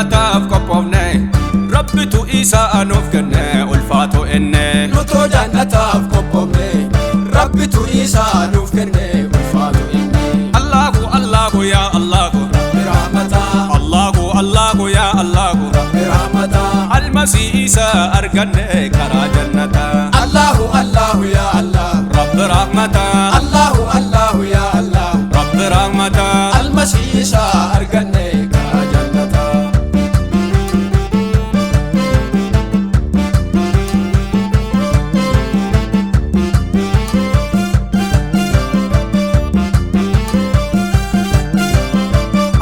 jannataaf qophoofne rabbitu isaa nuuf kenne ulfaatu enne nuto jannataaf qophoofne rabbitu isaa nuuf kenne ulfaatu enne Allahu Allahu ya Allahu rabbi rahmata Allahu Allahu ya Allahu rabbi rahmata Almasi Isaa arganne karaa jannata Allahu Allahu ya Allah rabbi rahmata Allahu Allahu ya Allah rabbi rahmata Almasi Isaa arganne karaa jannata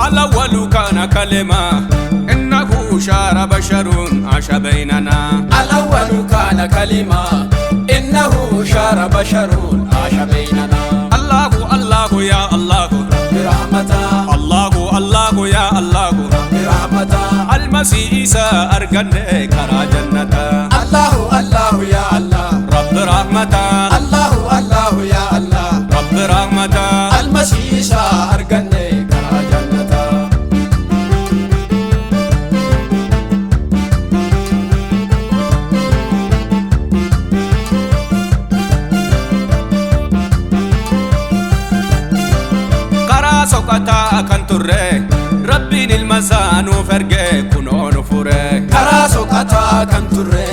الأول كان كلمة إنه شار بشر عاش بيننا الأول كان كلمة إنه شار بشر عاش بيننا الله الله يا الله برحمته الله الله يا الله برحمته المسي Isaa arganne karaa jannata الله الله يا الله رب رحمته الله الله يا الله رب رحمته المسي Isaa arganne karaa jannata soqata kan turre rabbiin ilmasaa nuuf erge kunoo nu fure karaa soqataa kan turre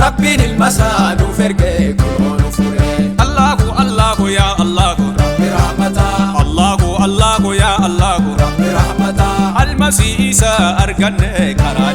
rabbiin ilmasaa nuuf erge kunoo nu fure Allahu Allahu ya Allahu rabbi rahmata Allahu Allahu ya Allahu rabbi rahmata Almasi Isaa arganne karaa